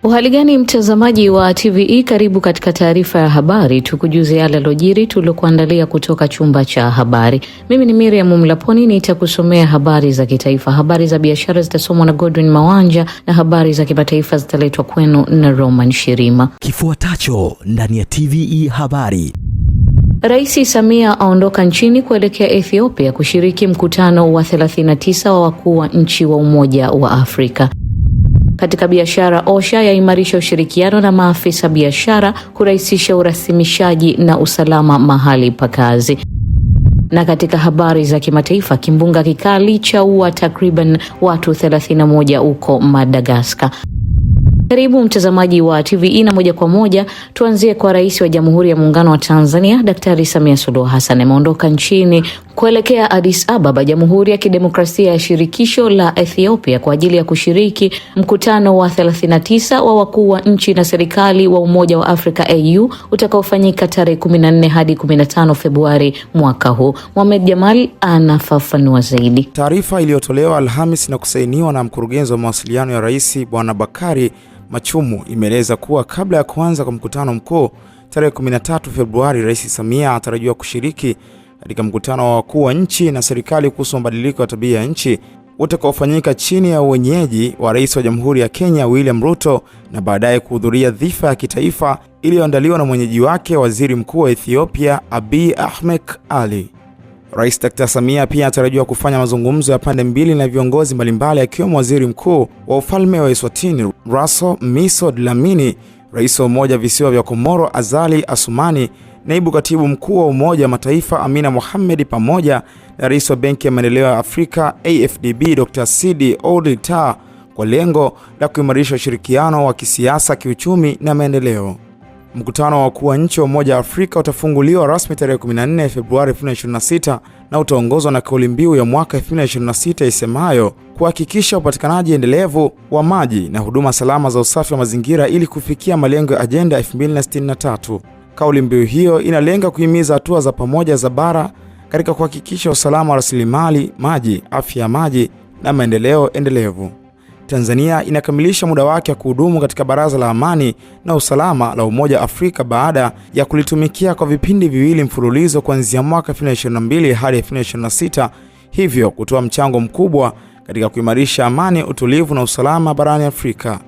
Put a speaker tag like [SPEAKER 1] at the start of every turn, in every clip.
[SPEAKER 1] Uhali gani mtazamaji wa TVE, karibu katika taarifa ya habari, tukujuze yale yalojiri tuliokuandalia kutoka chumba cha habari. Mimi ni Miriam Mlaponi, nitakusomea habari za kitaifa. Habari za biashara zitasomwa na Godwin Mawanja na habari za kimataifa zitaletwa kwenu na Roman Shirima.
[SPEAKER 2] Kifuatacho ndani ya TVE habari.
[SPEAKER 1] Rais Samia aondoka nchini kuelekea Ethiopia kushiriki mkutano wa 39 wa wakuu wa nchi wa Umoja wa Afrika. Katika biashara, OSHA yaimarisha ushirikiano na maafisa biashara kurahisisha urasimishaji na usalama mahali pa kazi. Na katika habari za kimataifa, kimbunga kikali chaua takriban watu 31 huko Madagascar. Karibu mtazamaji wa TVE na moja kwa moja tuanzie kwa Rais wa Jamhuri ya Muungano wa Tanzania Daktari Samia Suluhu Hassan ameondoka nchini kuelekea Addis Ababa, Jamhuri ya Kidemokrasia ya Shirikisho la Ethiopia kwa ajili ya kushiriki mkutano wa 39 wa wakuu wa nchi na serikali wa Umoja wa Afrika AU utakaofanyika tarehe 14 hadi 15 Februari mwaka huu. Mohamed Jamal anafafanua zaidi.
[SPEAKER 3] Taarifa iliyotolewa Alhamis na kusainiwa na mkurugenzi wa mawasiliano ya Rais Bwana Bakari Machumu imeeleza kuwa kabla ya kuanza kwa mkutano mkuu tarehe 13 Februari, Rais Samia atarajiwa kushiriki katika mkutano wa wakuu wa nchi na serikali kuhusu mabadiliko ya tabia ya nchi utakaofanyika chini ya uwenyeji wa Rais wa Jamhuri ya Kenya William Ruto, na baadaye kuhudhuria dhifa ya kitaifa iliyoandaliwa na mwenyeji wake Waziri Mkuu wa Ethiopia Abiy Ahmed Ali. Rais Dr. Samia pia anatarajiwa kufanya mazungumzo ya pande mbili na viongozi mbalimbali akiwemo Waziri Mkuu wa Ufalme wa Eswatini Raso Miso Dlamini, Rais wa Umoja Visiwa vya Komoro Azali Asumani, Naibu Katibu Mkuu wa Umoja wa Mataifa Amina Mohamed, pamoja na Rais wa Benki ya Maendeleo ya Afrika AfDB Dr. Sidi Ould Tah, kwa lengo la kuimarisha ushirikiano wa kisiasa, kiuchumi na maendeleo. Mkutano wa wakuu wa nchi wa Umoja wa Afrika utafunguliwa rasmi tarehe 14 Februari 2026 na utaongozwa na kauli mbiu ya mwaka 2026 isemayo kuhakikisha upatikanaji endelevu wa maji na huduma salama za usafi wa mazingira ili kufikia malengo ya Agenda 2063. Kauli mbiu hiyo inalenga kuhimiza hatua za pamoja za bara katika kuhakikisha usalama wa rasilimali maji, afya ya maji na maendeleo endelevu. Tanzania inakamilisha muda wake wa kuhudumu katika Baraza la Amani na Usalama la Umoja wa Afrika baada ya kulitumikia kwa vipindi viwili mfululizo kuanzia mwaka 2022 hadi 2026, hivyo kutoa mchango mkubwa katika kuimarisha amani, utulivu na usalama barani Afrika.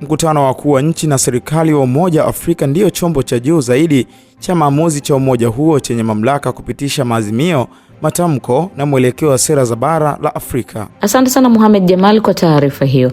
[SPEAKER 3] Mkutano wa wakuu wa nchi na serikali wa Umoja wa Afrika ndiyo chombo cha juu zaidi cha maamuzi cha umoja huo chenye mamlaka kupitisha maazimio, matamko na mwelekeo wa sera za bara la Afrika.
[SPEAKER 1] Asante sana Mohamed Jamal kwa taarifa hiyo.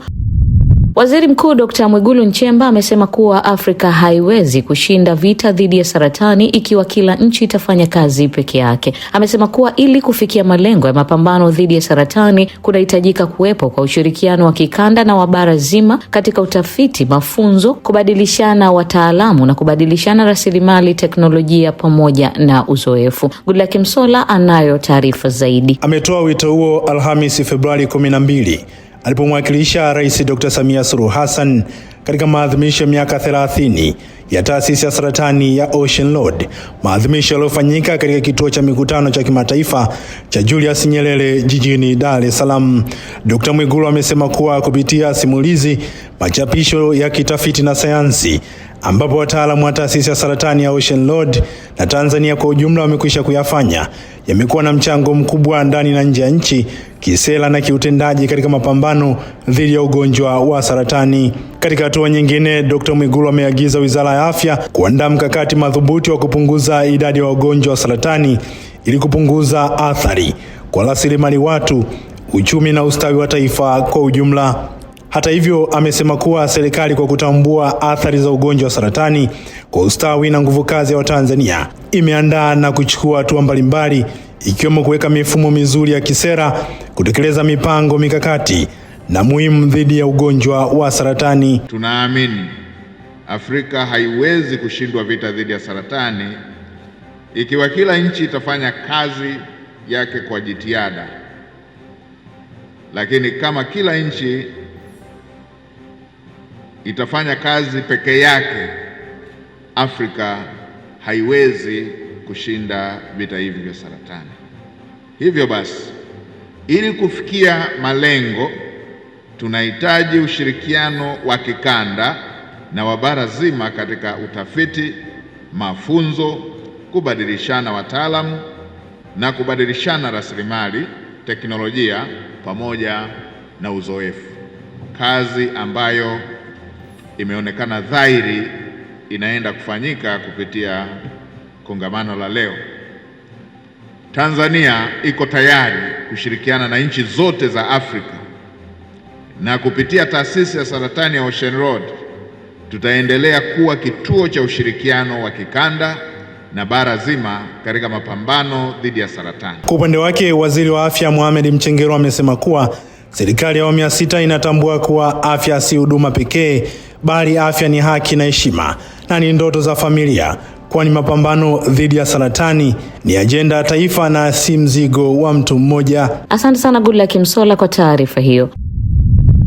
[SPEAKER 1] Waziri Mkuu Dr. Mwigulu Nchemba amesema kuwa Afrika haiwezi kushinda vita dhidi ya saratani ikiwa kila nchi itafanya kazi peke yake. Amesema kuwa ili kufikia malengo ya mapambano dhidi ya saratani kunahitajika kuwepo kwa ushirikiano wa kikanda na wa bara zima katika utafiti, mafunzo, kubadilishana wataalamu na kubadilishana rasilimali, teknolojia pamoja na uzoefu. Goodluck Msola anayo taarifa zaidi.
[SPEAKER 4] Ametoa wito huo Alhamisi Februari 12 alipomwakilisha Rais Dr. Samia Suluhu Hassan katika maadhimisho ya miaka 30 ya taasisi ya saratani ya Ocean Road, maadhimisho yaliyofanyika katika kituo cha mikutano cha kimataifa cha Julius Nyerere jijini Dar es Salaam. Dr. Mwigulu amesema kuwa kupitia simulizi, machapisho ya kitafiti na sayansi ambapo wataalamu wa taasisi ya saratani ya Ocean Road na Tanzania kwa ujumla wamekwisha kuyafanya, yamekuwa na mchango mkubwa ndani na nje ya nchi, kisera na kiutendaji katika mapambano dhidi ya ugonjwa wa saratani. Katika hatua nyingine, Dr. Mwigulu ameagiza Wizara ya Afya kuandaa mkakati madhubuti wa kupunguza idadi ya wagonjwa wa saratani ili kupunguza athari kwa rasilimali watu, uchumi na ustawi wa taifa kwa ujumla. Hata hivyo, amesema kuwa serikali kwa kutambua athari za ugonjwa wa saratani kwa ustawi na nguvu kazi ya Watanzania imeandaa na kuchukua hatua mbalimbali, ikiwemo kuweka mifumo mizuri ya kisera, kutekeleza mipango mikakati na muhimu dhidi ya ugonjwa wa saratani.
[SPEAKER 5] Tunaamini Afrika haiwezi kushindwa vita dhidi ya saratani ikiwa kila nchi itafanya kazi yake kwa jitihada. Lakini kama kila nchi itafanya kazi peke yake, Afrika haiwezi kushinda vita hivi vya saratani. Hivyo basi, ili kufikia malengo tunahitaji ushirikiano wa kikanda na wa bara zima katika utafiti, mafunzo, kubadilishana wataalamu na kubadilishana rasilimali, teknolojia pamoja na uzoefu. Kazi ambayo imeonekana dhahiri inaenda kufanyika kupitia kongamano la leo. Tanzania iko tayari kushirikiana na nchi zote za Afrika, na kupitia taasisi ya saratani ya Ocean Road tutaendelea kuwa kituo cha ushirikiano wa kikanda na bara zima katika mapambano dhidi ya saratani.
[SPEAKER 4] Kwa upande wake, Waziri wa Afya Mohamed Mchengerwa amesema kuwa serikali ya awamu ya 6 inatambua kuwa afya si huduma pekee, bali afya ni haki na heshima na ni ndoto za familia, kwani mapambano dhidi ya saratani ni ajenda ya taifa na si mzigo wa mtu mmoja.
[SPEAKER 1] Asante sana Goodluck Msolla kwa taarifa hiyo.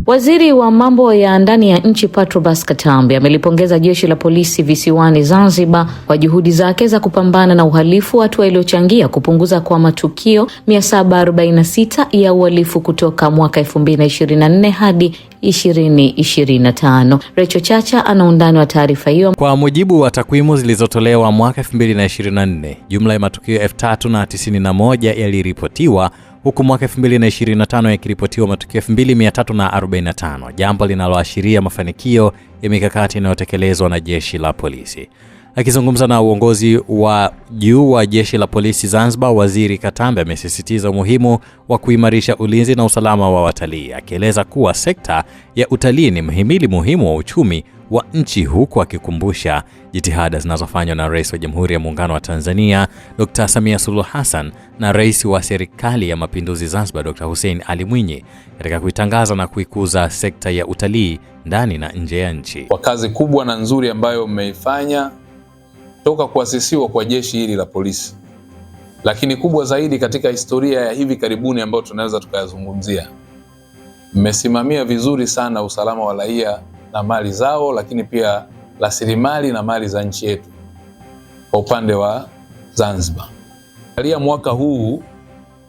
[SPEAKER 1] Waziri wa mambo ya ndani ya nchi Patrobas Katambi amelipongeza jeshi la polisi visiwani Zanzibar kwa juhudi zake za kupambana na uhalifu, hatua iliyochangia kupunguza kwa matukio 746 ya uhalifu kutoka mwaka 2024 hadi 2025. Recho Chacha ana undani wa taarifa hiyo.
[SPEAKER 6] Kwa mujibu wa takwimu zilizotolewa mwaka 2024, jumla ya matukio 3091 yaliripotiwa, huku mwaka 2025 yakiripotiwa matukio 2345, jambo linaloashiria mafanikio ya mikakati inayotekelezwa na jeshi la polisi. Akizungumza na uongozi wa juu wa jeshi la polisi Zanzibar, Waziri Katambi amesisitiza umuhimu wa kuimarisha ulinzi na usalama wa watalii, akieleza kuwa sekta ya utalii ni mhimili muhimu wa uchumi wa nchi, huku akikumbusha jitihada zinazofanywa na Rais wa Jamhuri ya Muungano wa Tanzania Dr. Samia Suluhu Hassan na Rais wa Serikali ya Mapinduzi Zanzibar Dr. Hussein Ali Mwinyi katika kuitangaza na kuikuza sekta ya utalii ndani na nje ya nchi.
[SPEAKER 7] Kwa kazi kubwa na nzuri ambayo mmeifanya toka kuasisiwa kwa jeshi hili la polisi, lakini kubwa zaidi katika historia ya hivi karibuni ambayo tunaweza tukayazungumzia, mmesimamia vizuri sana usalama wa raia na mali zao, lakini pia rasilimali na mali za nchi yetu. Kwa upande wa Zanzibar, katika mwaka huu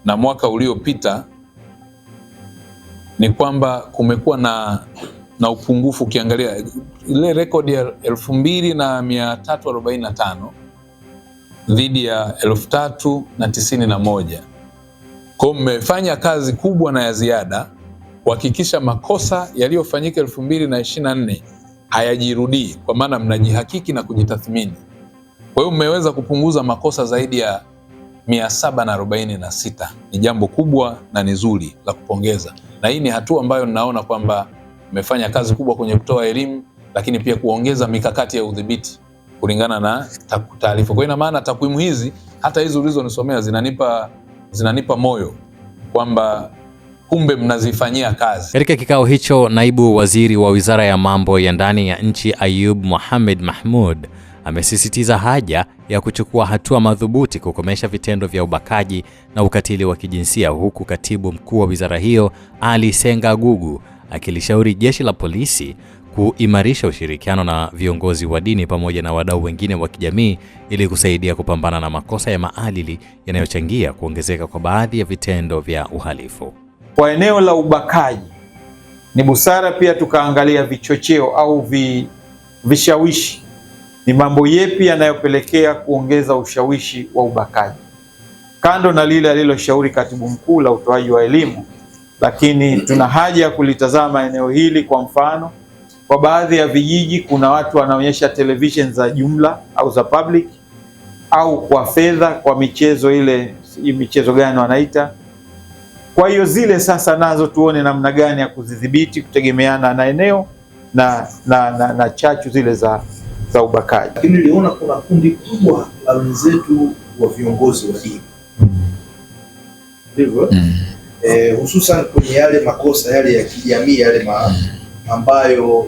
[SPEAKER 7] na mwaka uliopita ni kwamba kumekuwa na upungufu. Ukiangalia ile rekodi ya 2345 dhidi ya 3091. Kwa mmefanya kazi kubwa na ya ziada kuhakikisha makosa yaliyofanyika 2024 hayajirudii, kwa maana mnajihakiki na kujitathmini. Kwa hiyo mmeweza kupunguza makosa zaidi ya 746. Ni jambo kubwa na ni zuri la kupongeza, na hii ni hatua ambayo ninaona kwamba mmefanya kazi kubwa kwenye kutoa elimu, lakini pia kuongeza mikakati ya udhibiti kulingana na taarifa. Kwa ina maana takwimu hizi, hata hizo ulizonisomea, zinanipa moyo kwamba kumbe mnazifanyia kazi.
[SPEAKER 6] Katika kikao hicho, naibu waziri wa Wizara ya Mambo ya Ndani ya Nchi Ayub Mohamed Mahmud amesisitiza haja ya kuchukua hatua madhubuti kukomesha vitendo vya ubakaji na ukatili wa kijinsia, huku katibu mkuu wa wizara hiyo Ali Senga Gugu akilishauri jeshi la polisi kuimarisha ushirikiano na viongozi wa dini pamoja na wadau wengine wa kijamii ili kusaidia kupambana na makosa ya maadili yanayochangia kuongezeka kwa baadhi ya vitendo vya uhalifu.
[SPEAKER 8] Kwa eneo la ubakaji, ni busara pia tukaangalia vichocheo au vishawishi. Ni mambo yepi yanayopelekea kuongeza ushawishi wa ubakaji? Kando na lile aliloshauri katibu mkuu la utoaji wa elimu, lakini tuna haja ya kulitazama eneo hili. Kwa mfano, kwa baadhi ya vijiji kuna watu wanaonyesha television za jumla au za public au kwa fedha, kwa michezo ile, michezo gani wanaita. Kwa hiyo zile sasa nazo tuone namna gani ya kuzidhibiti kutegemeana na eneo na chachu zile za ubakaji.
[SPEAKER 9] Lakini niliona kuna kundi kubwa la wenzetu wa viongozi wa dini. Ndivyo? Hususan kwenye yale makosa yale ya kijamii yale ambayo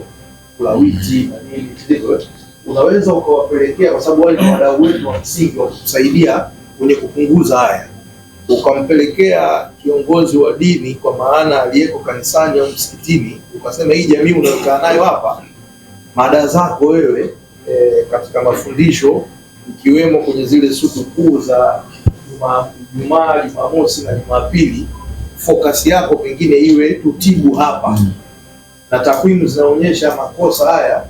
[SPEAKER 9] kulawiti na nini, ndivyo? Unaweza ukawapelekea, kwa sababu wale ni wadau wetu wa msingi wa kusaidia kwenye kupunguza haya. Ukampelekea kiongozi wa dini, kwa maana aliyeko kanisani au msikitini, ukasema hii jamii unayokaa nayo hapa, mada zako wewe katika mafundisho, ikiwemo kwenye zile siku kuu za Ijumaa, Jumamosi na Jumapili, focus yako pengine iwe tutibu hapa. Na takwimu zinaonyesha makosa haya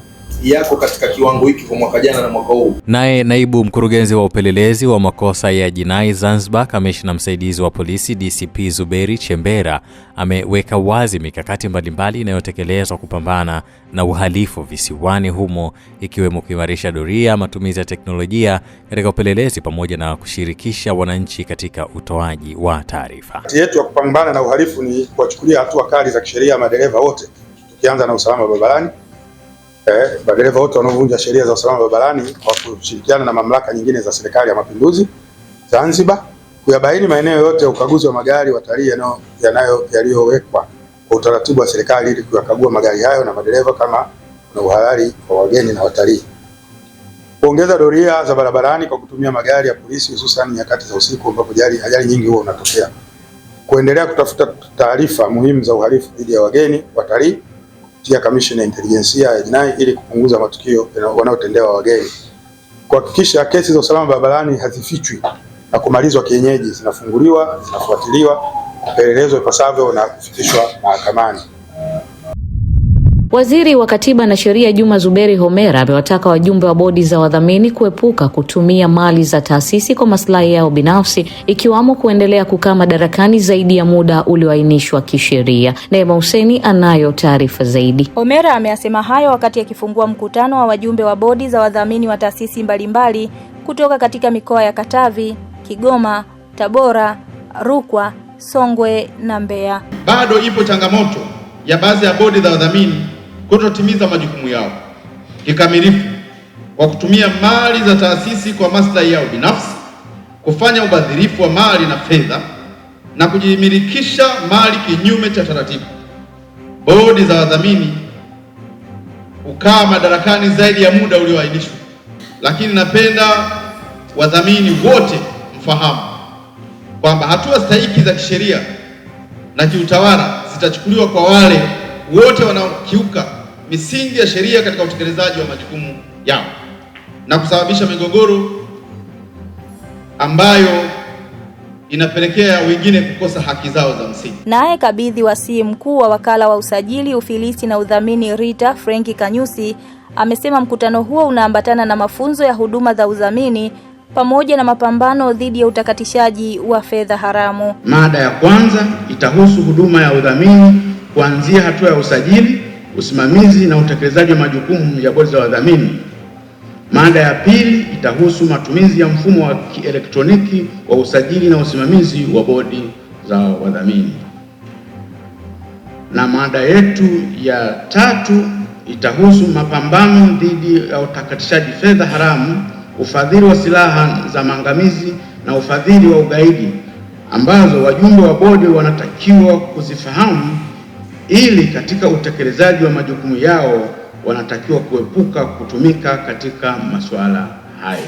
[SPEAKER 9] yako katika kiwango hiki kwa mwaka jana na mwaka huu.
[SPEAKER 6] Naye naibu mkurugenzi wa upelelezi wa makosa ya jinai Zanzibar, kamishna msaidizi wa polisi DCP Zuberi Chembera, ameweka wazi mikakati mbalimbali inayotekelezwa kupambana na uhalifu visiwani humo, ikiwemo kuimarisha doria, matumizi ya teknolojia katika upelelezi pamoja na kushirikisha wananchi katika utoaji wa taarifa.
[SPEAKER 10] Yetu ya kupambana na uhalifu ni kuwachukulia hatua kali za kisheria madereva wote, tukianza na usalama barabarani. Madereva wote wanaovunja sheria za usalama barabarani kwa kushirikiana na mamlaka nyingine za Serikali ya Mapinduzi Zanzibar, kuyabaini maeneo yote ya ukaguzi wa magari watalii yaliyowekwa kwa utaratibu wa serikali ili kuyakagua magari hayo na madereva kama kuna uhalali kwa wageni na watalii. Kuongeza doria za barabarani kwa kutumia magari ya polisi hususan nyakati za usiku ambapo ajali nyingi huwa unatokea. Kuendelea kutafuta taarifa muhimu za uhalifu dhidi ya wageni, watalii kupitia Kamishna ya Intelijensia ya Jinai ili kupunguza matukio wanayotendewa wageni. Kuhakikisha kesi za usalama barabarani hazifichwi na kumalizwa kienyeji, zinafunguliwa, zinafuatiliwa, kupelelezwa ipasavyo na kufikishwa mahakamani.
[SPEAKER 1] Waziri wa Katiba na Sheria Juma Zuberi Homera amewataka wajumbe wa bodi za wadhamini kuepuka kutumia mali za taasisi kwa maslahi yao binafsi, ikiwamo kuendelea kukaa madarakani zaidi ya muda ulioainishwa kisheria. Neema Hussein anayo taarifa zaidi.
[SPEAKER 11] Homera ameyasema hayo wakati akifungua mkutano wa wajumbe wa bodi za wadhamini wa taasisi mbalimbali kutoka katika mikoa ya Katavi, Kigoma, Tabora, Rukwa, Songwe na Mbeya.
[SPEAKER 12] Bado ipo changamoto ya baadhi ya bodi za wadhamini kutotimiza majukumu yao kikamilifu kwa kutumia mali za taasisi kwa maslahi yao binafsi, kufanya ubadhirifu wa mali na fedha na kujimilikisha mali kinyume cha taratibu. Bodi za wadhamini hukaa madarakani zaidi ya muda ulioainishwa, lakini napenda wadhamini wote mfahamu kwamba hatua stahiki za kisheria na kiutawala zitachukuliwa kwa wale wote wanaokiuka misingi ya sheria katika utekelezaji wa majukumu yao na kusababisha migogoro ambayo inapelekea wengine kukosa haki zao za msingi.
[SPEAKER 11] Naye kabidhi wasii mkuu wa wakala wa usajili, ufilisi na udhamini RITA Franki Kanyusi amesema mkutano huo unaambatana na mafunzo ya huduma za udhamini pamoja na mapambano dhidi ya utakatishaji wa fedha haramu.
[SPEAKER 12] Mada ya kwanza itahusu huduma ya udhamini kuanzia hatua ya usajili, usimamizi na utekelezaji wa majukumu ya bodi za wadhamini. Mada ya pili itahusu matumizi ya mfumo wa kielektroniki wa usajili na usimamizi wa bodi za wadhamini. Na mada yetu ya tatu itahusu mapambano dhidi ya utakatishaji fedha haramu, ufadhili wa silaha za maangamizi na ufadhili wa ugaidi, ambazo wajumbe wa bodi wanatakiwa kuzifahamu ili katika utekelezaji wa majukumu yao wanatakiwa kuepuka kutumika katika masuala hayo.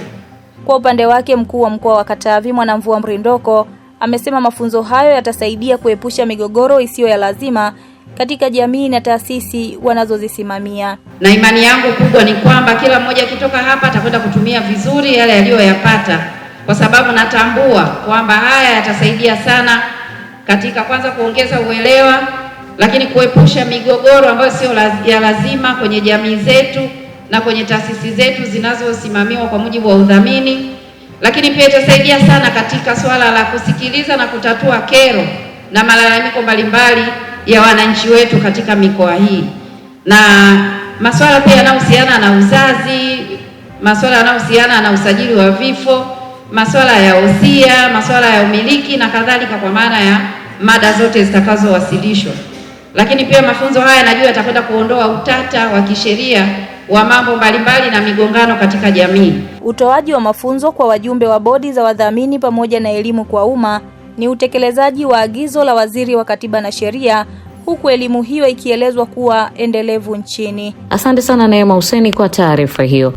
[SPEAKER 11] Kwa upande wake, mkuu wa mkoa wa Katavi Mwanamvua Mrindoko amesema mafunzo hayo yatasaidia kuepusha migogoro isiyo ya lazima katika jamii na taasisi wanazozisimamia.
[SPEAKER 13] Na imani yangu kubwa ni kwamba kila mmoja akitoka hapa atakwenda kutumia vizuri yale aliyoyapata, kwa sababu natambua kwamba haya yatasaidia sana katika kwanza kuongeza uelewa, lakini kuepusha migogoro ambayo sio ya lazima kwenye jamii zetu na kwenye taasisi zetu zinazosimamiwa kwa mujibu wa udhamini. Lakini pia itasaidia sana katika swala la kusikiliza na kutatua kero na malalamiko mbalimbali ya wananchi wetu katika mikoa hii, na masuala pia yanayohusiana na uzazi, masuala yanayohusiana na usajili wa vifo, masuala ya wosia, masuala ya umiliki na kadhalika, kwa maana ya mada zote zitakazowasilishwa. Lakini pia mafunzo haya najua yatakwenda kuondoa utata wa kisheria wa mambo mbalimbali na migongano katika jamii.
[SPEAKER 11] Utoaji wa mafunzo kwa wajumbe wa bodi za wadhamini pamoja na elimu kwa umma ni utekelezaji wa agizo la Waziri wa Katiba na Sheria, huku elimu hiyo ikielezwa kuwa endelevu nchini.
[SPEAKER 1] Asante sana Neema Hussein kwa taarifa hiyo.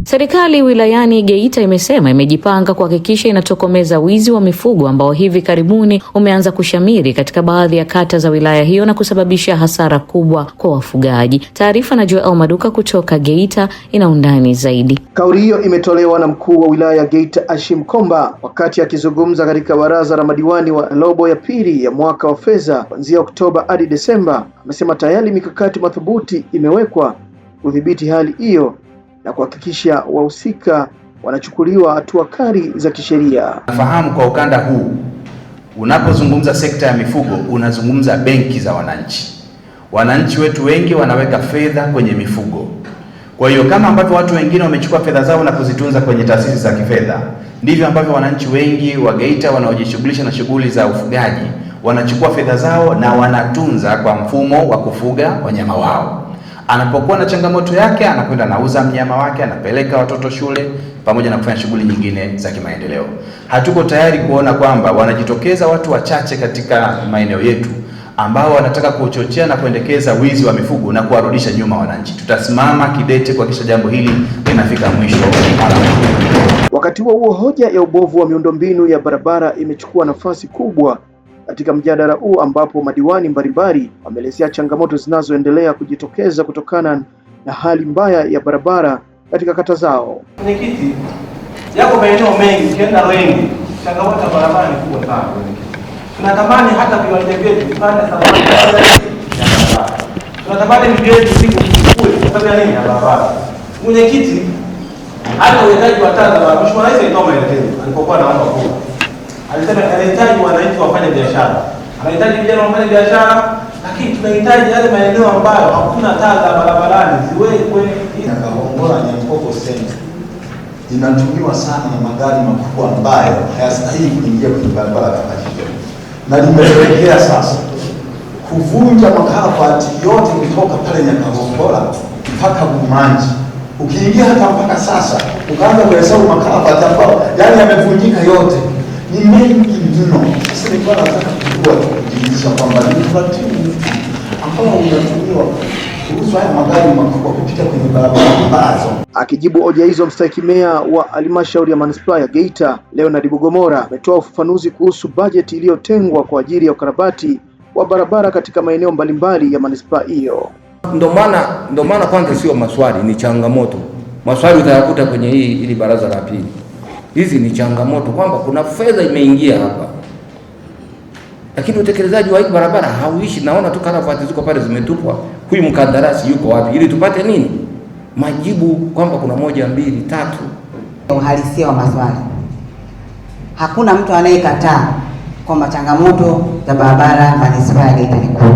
[SPEAKER 1] Serikali wilayani Geita imesema imejipanga kuhakikisha inatokomeza wizi wa mifugo ambao hivi karibuni umeanza kushamiri katika baadhi ya kata za wilaya hiyo na kusababisha hasara kubwa kwa wafugaji. Taarifa na Joel Maduka kutoka Geita ina undani zaidi.
[SPEAKER 14] Kauli hiyo imetolewa na mkuu wa wilaya Geita Ashim Komba wakati akizungumza katika baraza la madiwani wa robo ya pili ya mwaka wa fedha kuanzia Oktoba hadi Desemba. Amesema tayari mikakati madhubuti imewekwa kudhibiti hali hiyo na kuhakikisha wahusika wanachukuliwa hatua kali za kisheria.
[SPEAKER 15] Nafahamu kwa ukanda huu unapozungumza sekta ya mifugo unazungumza benki za wananchi. Wananchi wetu wengi wanaweka fedha kwenye mifugo. Kwa hiyo kama ambavyo watu wengine wamechukua fedha zao na kuzitunza kwenye taasisi za kifedha, ndivyo ambavyo wananchi wengi wa Geita wanaojishughulisha na shughuli za ufugaji wanachukua fedha zao na wanatunza kwa mfumo wa kufuga wanyama wao. Anapokuwa na changamoto yake anakwenda nauza mnyama wake, anapeleka watoto shule pamoja na kufanya shughuli nyingine za kimaendeleo. Hatuko tayari kuona kwamba wanajitokeza watu wachache katika maeneo yetu ambao wanataka kuchochea na kuendekeza wizi wa mifugo na kuwarudisha nyuma wananchi. Tutasimama kidete kuhakikisha jambo hili linafika mwisho.
[SPEAKER 14] Wakati huo hoja ya ubovu wa miundombinu ya barabara imechukua nafasi kubwa katika mjadala huu, ambapo madiwani mbalimbali wameelezea changamoto zinazoendelea kujitokeza kutokana na hali mbaya ya barabara katika kata zao.
[SPEAKER 16] Mwenyekiti, yako maeneo mengi ukienda wengi, changamoto ya barabara ni kubwa sana. Tunatamani hata viwanja vyetu vipande thamani ya barabara. Tunatamani vyetu vikue kwa sababu ya nini? Ya barabara. Mwenyekiti, hata uwekaji wa taa za barabara, Mheshimiwa Rais alitoa maelekezo alipokuwa anaomba kura. Alisema anahitaji wananchi wafanye biashara, anahitaji vijana wafanye biashara, lakini tunahitaji yale maeneo ambayo hakuna taa za barabarani ziwekwe.
[SPEAKER 17] Kahongola Nyampoko Center inatumiwa sana na magari makubwa ambayo hayastahili kuingia kwenye barabara kama hiyo, na limepelekea sasa kuvunja makaravati yote kutoka pale Nyakahongola mpaka Bumanji. Ukiingia hata mpaka sasa ukaanza kuhesabu makaravati ambayo yani yamevunjika yote, ni mengi mno. Sasa nilikuwa nataka kujua kujiuliza kwamba ni taratibu ambao unatumiwa kuhusu haya magari makubwa kupita kwenye barabara ambazo.
[SPEAKER 14] Akijibu hoja hizo, mstahiki meya wa halmashauri ya manispaa ya Geita Leonard Bugomora ametoa ufafanuzi kuhusu bajeti iliyotengwa kwa ajili ya ukarabati wa barabara katika maeneo mbalimbali ya manispaa hiyo.
[SPEAKER 18] Ndio maana kwanza sio maswali, ni changamoto. Maswali utayakuta kwenye ili baraza la pili. Hizi ni changamoto kwamba kuna fedha imeingia hapa, lakini utekelezaji wa hii barabara hauishi. Naona tu karavati ziko pale zimetupwa. Huyu mkandarasi yuko wapi? Ili tupate nini? Majibu kwamba kuna 1, 2, 3.
[SPEAKER 19] Uhalisia wa maswali. Hakuna mtu anayekataa kwamba changamoto za barabara manispaa ya Geita ni kubwa,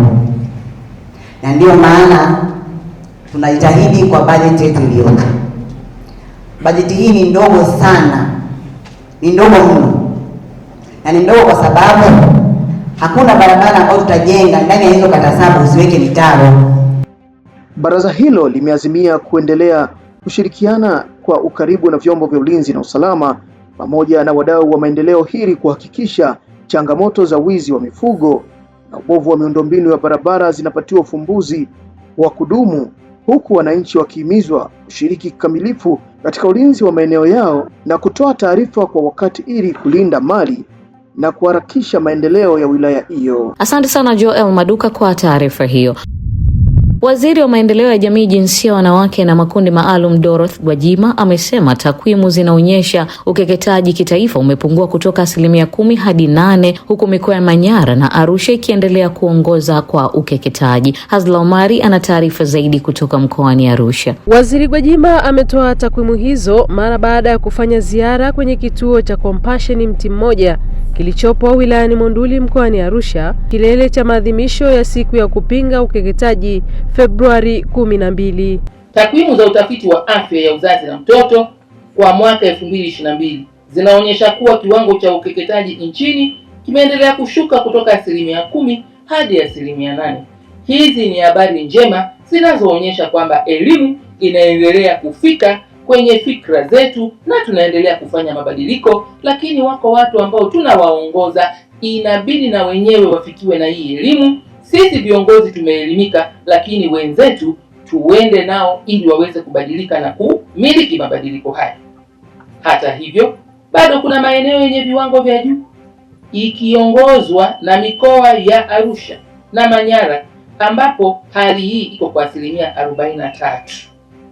[SPEAKER 19] na ndio maana tunajitahidi kwa bajeti yetu iliyopo. Bajeti hii ni ndogo sana, ni ndogo mno, na ni ndogo kwa sababu hakuna barabara ambayo tutajenga ndani ya hizo kata 7 usiweke mitaro.
[SPEAKER 14] Baraza hilo limeazimia kuendelea kushirikiana kwa ukaribu na vyombo vya ulinzi na usalama pamoja na wadau wa maendeleo ili kuhakikisha changamoto za wizi wa mifugo na ubovu wa miundombinu ya barabara zinapatiwa ufumbuzi wa kudumu, huku wananchi wakihimizwa kushiriki kikamilifu katika ulinzi wa maeneo yao na kutoa taarifa kwa wakati ili kulinda mali na kuharakisha maendeleo ya wilaya hiyo.
[SPEAKER 1] Asante sana Joel Maduka kwa taarifa hiyo. Waziri wa maendeleo ya jamii, jinsia, wanawake na makundi maalum Dorothy Gwajima amesema takwimu zinaonyesha ukeketaji kitaifa umepungua kutoka 10% hadi 8%, huku mikoa ya Manyara na Arusha ikiendelea kuongoza kwa ukeketaji. Hazla Omari ana taarifa zaidi kutoka mkoani Arusha.
[SPEAKER 20] Waziri Gwajima ametoa takwimu hizo mara baada ya kufanya ziara kwenye kituo cha Compassion Mti Mmoja kilichopo wilayani Monduli mkoani Arusha, kilele cha maadhimisho ya siku ya kupinga ukeketaji Februari 12.
[SPEAKER 21] Takwimu za utafiti wa afya ya uzazi na mtoto kwa mwaka 2022 zinaonyesha kuwa kiwango cha ukeketaji nchini kimeendelea kushuka kutoka 10% hadi 8%. Hizi ni habari njema zinazoonyesha kwamba elimu inaendelea kufika kwenye fikra zetu na tunaendelea kufanya mabadiliko, lakini wako watu ambao tunawaongoza, inabidi na wenyewe wafikiwe na hii elimu. Sisi viongozi tumeelimika, lakini wenzetu tuende nao ili waweze kubadilika na kumiliki mabadiliko haya. Hata hivyo, bado kuna maeneo yenye viwango vya juu ikiongozwa na mikoa ya Arusha na Manyara ambapo hali hii iko kwa 43%.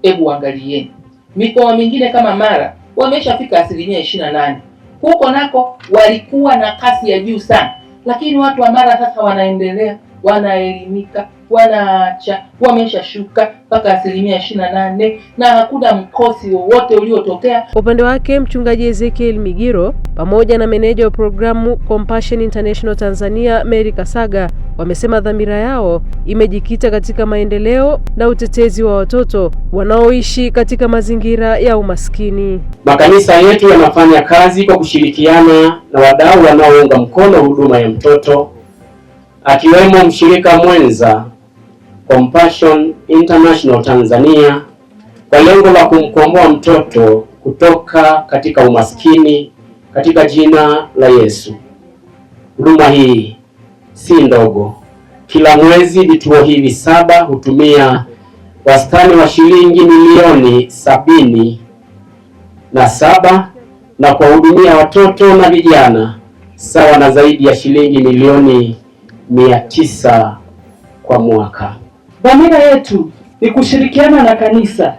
[SPEAKER 21] Hebu angalieni. Mikoa mingine kama Mara wameshafika 28%. Huko nako walikuwa na kasi ya juu sana, lakini watu wa Mara sasa wanaendelea wanaelimika, wanaacha, wameshashuka mpaka 28% na hakuna mkosi wowote uliotokea.
[SPEAKER 20] Upande wake mchungaji Ezekiel Migiro pamoja na meneja wa programu Compassion International Tanzania Mary Kasaga wamesema dhamira yao imejikita katika maendeleo na utetezi wa watoto wanaoishi katika mazingira ya umaskini.
[SPEAKER 2] Makanisa yetu yanafanya kazi kwa kushirikiana na wadau wanaounga mkono huduma ya mtoto, akiwemo mshirika mwenza Compassion International Tanzania, kwa lengo la kumkomboa mtoto kutoka katika umaskini katika jina la Yesu. Huduma hii si ndogo. Kila mwezi vituo hivi 7 hutumia wastani wa shilingi milioni 77 na kuwahudumia watoto na vijana sawa na zaidi ya shilingi milioni 900 kwa mwaka.
[SPEAKER 21] Dhamira yetu ni kushirikiana na kanisa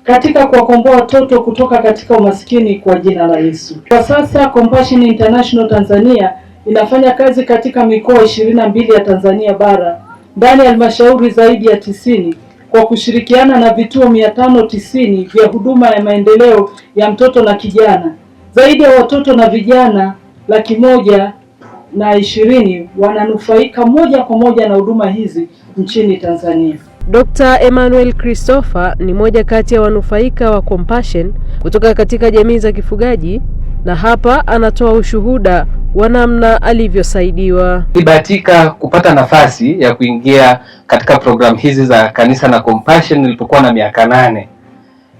[SPEAKER 21] katika kuwakomboa watoto kutoka katika umaskini kwa jina la Yesu. Kwa sasa Compassion International Tanzania inafanya kazi katika mikoa 22 ya Tanzania bara ndani ya halmashauri zaidi ya 90 kwa kushirikiana na vituo 590 vya huduma ya maendeleo ya mtoto na kijana. Zaidi ya watoto na vijana 120,000 wananufaika moja kwa moja na huduma hizi nchini Tanzania.
[SPEAKER 20] Dr. Emmanuel Christopher ni moja kati ya wanufaika wa Compassion kutoka katika jamii za kifugaji, na hapa anatoa ushuhuda wa namna alivyosaidiwa.
[SPEAKER 22] Nilibahatika kupata nafasi ya kuingia katika programu hizi za kanisa na Compassion nilipokuwa na miaka 8.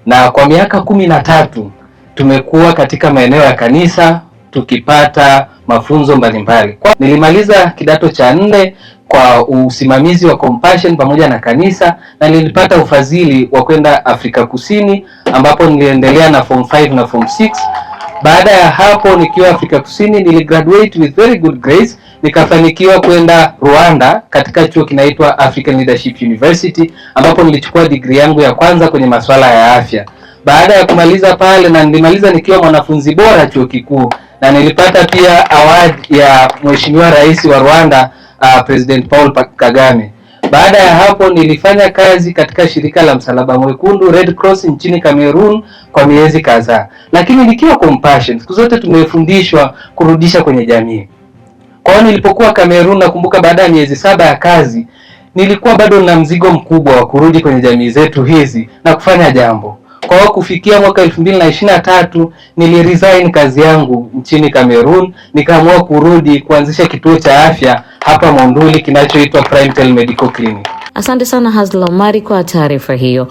[SPEAKER 22] Na kwa miaka 13 tumekuwa katika maeneo ya kanisa tukipata mafunzo mbalimbali. Nilimaliza kidato cha 4 kwa usimamizi wa Compassion pamoja na kanisa, na nilipata ufadhili wa kwenda Afrika Kusini ambapo niliendelea na form 5 na form 6. Baada ya hapo nikiwa Afrika Kusini niligraduate with very good grades, nikafanikiwa kwenda Rwanda katika chuo kinaitwa African Leadership University ambapo nilichukua degree yangu ya kwanza kwenye masuala ya afya. Baada ya kumaliza pale, na nilimaliza nikiwa mwanafunzi bora chuo kikuu, na nilipata pia award ya Mheshimiwa Rais wa Rwanda, President Paul Kagame. Baada ya hapo nilifanya kazi katika shirika la Msalaba Mwekundu Red Cross nchini Cameroon kwa miezi kadhaa. Lakini nikiwa Compassion siku zote tumefundishwa kurudisha kwenye jamii. Kwa hiyo nilipokuwa Cameroon, nakumbuka baada ya miezi 7 ya kazi nilikuwa bado na mzigo mkubwa wa kurudi kwenye jamii zetu hizi na kufanya jambo. Kwa hiyo kufikia mwaka 2023 niliresign kazi yangu nchini Cameroon, nikaamua kurudi kuanzisha kituo cha afya hapa Monduli kinachoitwa Primetel Medical Clinic.
[SPEAKER 1] Asante sana Hazla Omari kwa taarifa hiyo.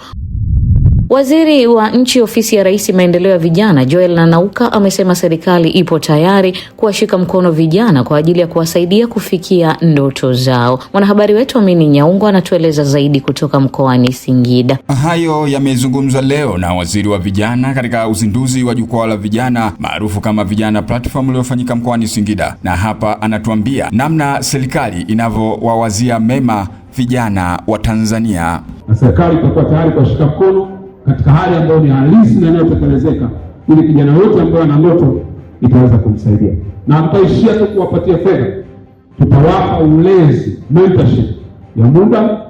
[SPEAKER 1] Waziri wa Nchi Ofisi ya Rais Maendeleo ya Vijana Joel Nanauka amesema serikali ipo tayari kuwashika mkono vijana kwa ajili ya kuwasaidia kufikia ndoto zao. Mwanahabari wetu Amini Nyaungo anatueleza zaidi kutoka mkoani Singida.
[SPEAKER 23] Hayo yamezungumzwa leo na waziri wa vijana katika uzinduzi wa jukwaa la vijana maarufu kama Vijana Platform uliofanyika mkoani Singida, na hapa anatuambia namna serikali inavyowawazia mema vijana wa Tanzania.
[SPEAKER 24] Na serikali itakuwa tayari kuwashika mkono katika hali ambayo ni halisi na inayotekelezeka, ili kijana wote ambaye ana ndoto itaweza kumsaidia. Na tutaishia tu kuwapatia fedha, tutawapa ulezi, mentorship ya muda,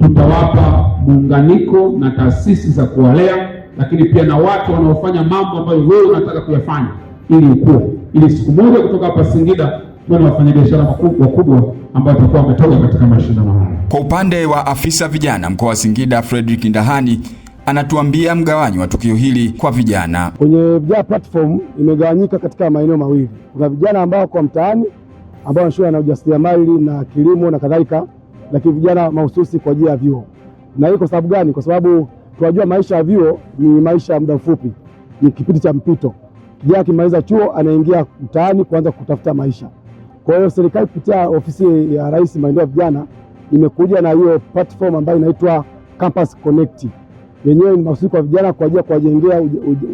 [SPEAKER 24] tutawapa muunganiko na taasisi za kuwalea, lakini pia na watu wanaofanya mambo ambayo wewe unataka kuyafanya ili ukue, ili siku moja kutoka hapa Singida tuwe wafanyabiashara wakubwa ambao watakuwa wametoka katika mashindano haya.
[SPEAKER 23] Kwa upande wa afisa vijana mkoa wa Singida Frederick Ndahani anatuambia mgawanyo wa tukio hili kwa vijana.
[SPEAKER 25] Kwenye Vijana Platform imegawanyika katika maeneo mawili. Kuna vijana ambao kwa mtaani ambao wanashughulika na ujasiriamali na kilimo na kadhalika, lakini vijana mahususi kwa ajili ya vyuo. Na hii kwa sababu gani? Kwa sababu tunajua maisha ya vyuo ni maisha ya muda mfupi, ni kipindi cha mpito. Kijana akimaliza chuo anaingia mtaani kuanza kutafuta maisha. Kwa hiyo serikali kupitia ofisi ya Rais Maendeleo ya Vijana imekuja na hiyo platform ambayo inaitwa Campus Connect. Yenyewe ni mahususi kwa vijana kwa ajili ya kuwajengea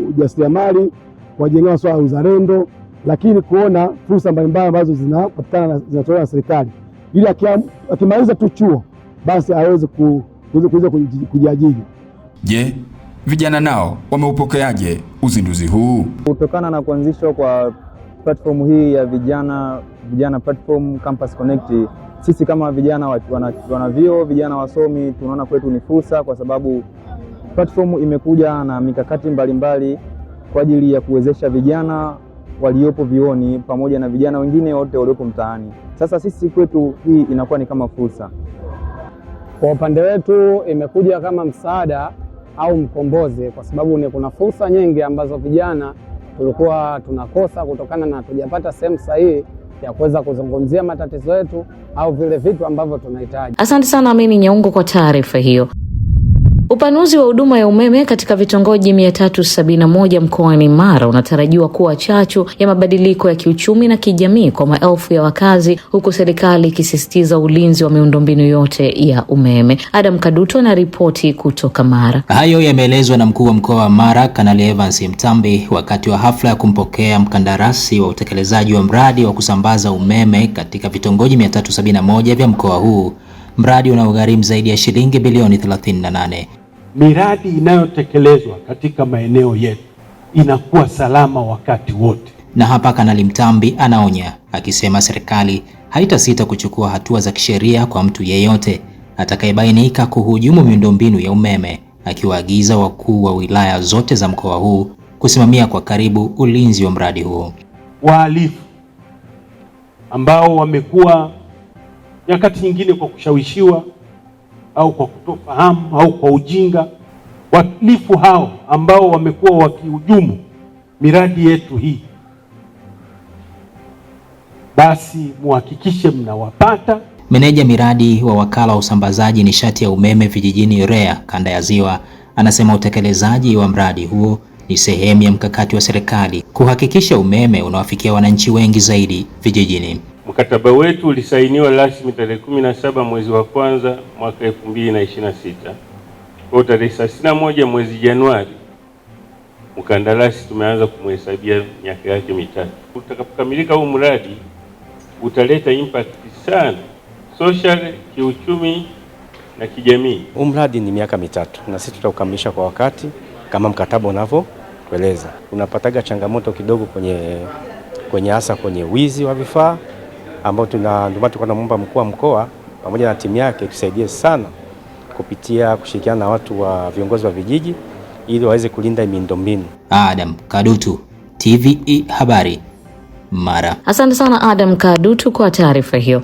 [SPEAKER 25] ujasiriamali, kuwajengea masuala ya uzalendo, lakini kuona fursa mbalimbali ambazo zinapatikana zinatolewa na serikali, ili akimaliza tu chuo basi aweze kuweza kujiajiri.
[SPEAKER 23] Je, vijana nao wameupokeaje uzinduzi huu?
[SPEAKER 26] Kutokana na kuanzishwa kwa platform hii ya Vijana
[SPEAKER 3] vijana platform Campus Connect, sisi kama vijana wanavyuo, vijana wasomi, tunaona kwetu ni fursa, kwa sababu platform imekuja na mikakati mbalimbali kwa ajili ya kuwezesha vijana waliopo vioni pamoja na vijana wengine wote waliopo mtaani. Sasa sisi kwetu hii inakuwa ni kama fursa.
[SPEAKER 25] Kwa upande wetu imekuja kama msaada au mkombozi, kwa sababu kuna fursa nyingi ambazo vijana tulikuwa tunakosa kutokana na tujapata sehemu sahihi ya kuweza kuzungumzia matatizo yetu au vile vitu ambavyo tunahitaji.
[SPEAKER 1] Asante sana Amini Nyaungo kwa taarifa hiyo. Upanuzi wa huduma ya umeme katika vitongoji 371 mkoani Mara unatarajiwa kuwa chachu ya mabadiliko ya kiuchumi na kijamii kwa maelfu ya wakazi, huku serikali ikisisitiza ulinzi wa miundombinu yote ya umeme. Adam Kaduto na ripoti kutoka Mara.
[SPEAKER 4] Hayo yameelezwa na mkuu wa mkoa wa Mara Kanali Evans Mtambi wakati wa hafla ya kumpokea mkandarasi wa utekelezaji wa mradi wa kusambaza umeme katika vitongoji 371 vya mkoa huu, mradi unaogharimu zaidi ya shilingi bilioni 38.
[SPEAKER 5] Miradi inayotekelezwa katika maeneo yetu inakuwa salama wakati wote.
[SPEAKER 4] Na hapa Kanali Mtambi anaonya, akisema serikali haitasita kuchukua hatua za kisheria kwa mtu yeyote atakayebainika kuhujumu miundombinu ya umeme, akiwaagiza wakuu wa wilaya zote za mkoa huu kusimamia kwa karibu ulinzi wa mradi huo.
[SPEAKER 5] Wahalifu ambao wamekuwa nyakati nyingine kwa kushawishiwa au kwa kutofahamu au kwa ujinga, wahalifu hao ambao wamekuwa wakihujumu miradi yetu hii, basi muhakikishe mnawapata.
[SPEAKER 4] Meneja miradi wa wakala wa usambazaji nishati ya umeme vijijini REA kanda ya Ziwa anasema utekelezaji wa mradi huo ni sehemu ya mkakati wa serikali kuhakikisha umeme unawafikia wananchi wengi zaidi vijijini.
[SPEAKER 5] Mkataba wetu ulisainiwa rasmi tarehe 17 mwezi wa kwanza mwaka 2026. Kwa tarehe 31 mwezi Januari mkandarasi tumeanza kumhesabia miaka yake mitatu. Utakapokamilika huu mradi utaleta impact sana social, kiuchumi na kijamii.
[SPEAKER 7] Huu mradi ni miaka mitatu na sisi tutakamilisha kwa wakati kama mkataba unavyoeleza. Unapataga changamoto kidogo kwenye hasa kwenye wizi wa vifaa ambao ndio maana tulikuwa tunamuomba mkuu wa mkoa pamoja na timu yake tusaidie sana kupitia kushirikiana na watu wa viongozi wa vijiji ili waweze kulinda miundombinu.
[SPEAKER 4] Adam Kadutu, TVE Habari, Mara.
[SPEAKER 1] Asante sana Adam Kadutu kwa taarifa hiyo.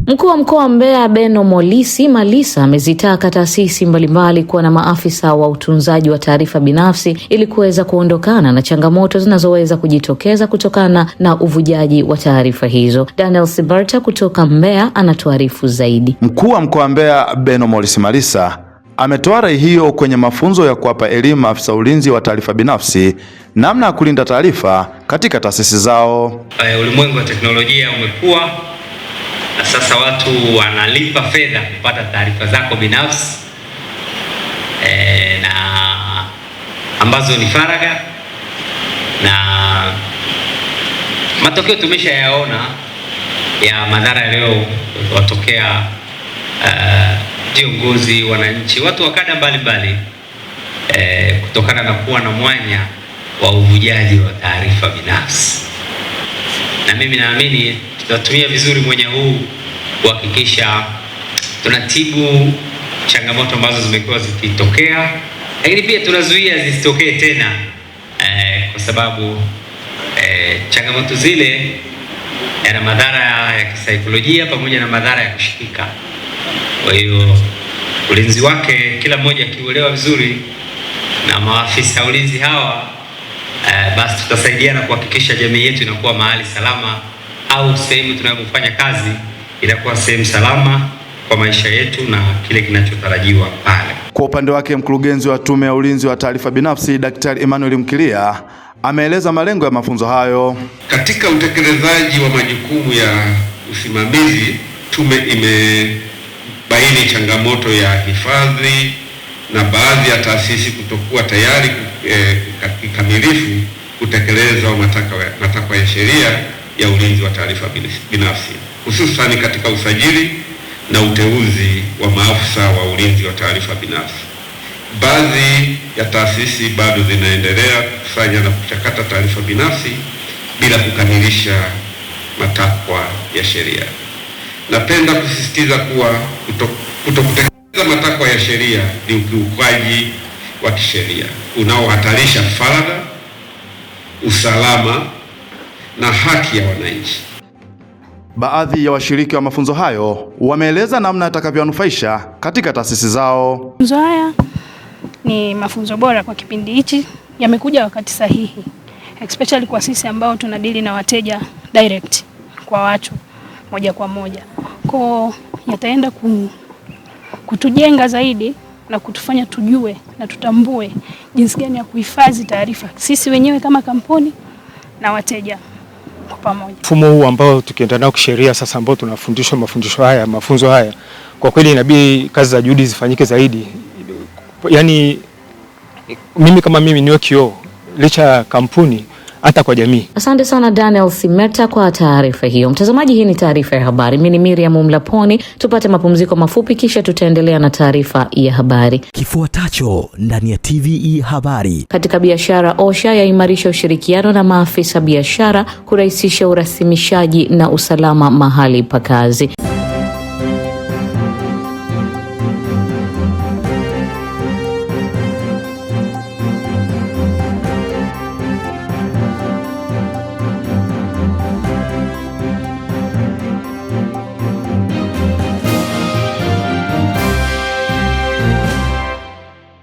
[SPEAKER 1] Mkuu wa mkoa wa Mbeya Beno Malisa amezitaka taasisi mbalimbali kuwa na maafisa wa utunzaji wa taarifa binafsi ili kuweza kuondokana na changamoto zinazoweza kujitokeza kutokana na uvujaji wa taarifa hizo. Daniel Sibarta kutoka Mbeya anatuarifu zaidi.
[SPEAKER 8] Mkuu wa mkoa wa Mbeya Beno Malisa ametoa rai hiyo kwenye mafunzo ya kuwapa elimu maafisa ulinzi wa taarifa binafsi namna ya kulinda taarifa katika taasisi zao.
[SPEAKER 26] Ulimwengu wa teknolojia umekuwa na sasa watu wanalipa fedha kupata taarifa zako binafsi na ambazo ni faragha, na matokeo tumeshayaona ya madhara leo watokea viongozi, wananchi, watu wa kada mbalimbali kutokana na kuwa na mwanya wa uvujaji wa taarifa binafsi. Na mimi naamini tutatumia vizuri mwanya huu kuhakikisha tunatibu changamoto ambazo zimekuwa zikitokea, lakini pia tunazuia zisitokee tena kwa sababu changamoto zile yana madhara ya kisaikolojia pamoja na madhara ya kushikika. Kwa hiyo ulinzi wake kila mmoja akiuelewa vizuri na maafisa ulinzi hawa basi tutasaidiana kuhakikisha jamii yetu inakuwa mahali salama, au sehemu tunayofanya kazi inakuwa sehemu salama kwa maisha yetu na kile kinachotarajiwa pale.
[SPEAKER 8] Kwa upande wake mkurugenzi wa Tume ya Ulinzi wa Taarifa Binafsi Daktari Emmanuel Mkilia ameeleza malengo ya mafunzo hayo.
[SPEAKER 27] Katika utekelezaji wa majukumu ya usimamizi, tume imebaini changamoto ya hifadhi na baadhi ya taasisi kutokuwa tayari kikamilifu kutekeleza matakwa ya sheria ya ulinzi wa taarifa binafsi, hususan katika usajili na uteuzi wa maafisa wa ulinzi wa taarifa binafsi. Baadhi ya taasisi bado zinaendelea kukusanya na kuchakata taarifa binafsi bila kukamilisha matakwa ya sheria. Napenda kusisitiza kuwa kutokutekeleza matakwa ya sheria ni ukiukwaji wa kisheria unaohatarisha faragha, usalama na haki ya wananchi.
[SPEAKER 8] Baadhi ya washiriki wa mafunzo hayo wameeleza namna yatakavyonufaisha katika taasisi zao.
[SPEAKER 6] Mafunzo haya ni mafunzo bora kwa kipindi hichi, yamekuja wakati sahihi, especially kwa sisi ambao tunadili na wateja direct, kwa watu moja kwa moja. Kwa yataenda kutujenga zaidi na kutufanya tujue na tutambue jinsi gani ya kuhifadhi taarifa sisi wenyewe kama kampuni na wateja kwa pamoja.
[SPEAKER 9] Mfumo huu ambao tukienda nao kisheria sasa, ambao tunafundishwa mafunzo haya, kwa kweli inabidi kazi za juhudi zifanyike zaidi. Yaani mimi kama mimi niwe kioo licha ya kampuni hata kwa jamii.
[SPEAKER 1] Asante sana Daniel Simeta kwa taarifa hiyo. Mtazamaji, hii ni taarifa ya habari. Mimi ni Miriam Mlaponi. Tupate mapumziko mafupi kisha tutaendelea na taarifa ya habari.
[SPEAKER 10] Kifuatacho ndani ya TVE habari.
[SPEAKER 1] Katika biashara, OSHA yaimarisha ushirikiano na maafisa biashara kurahisisha urasimishaji na usalama mahali pa kazi.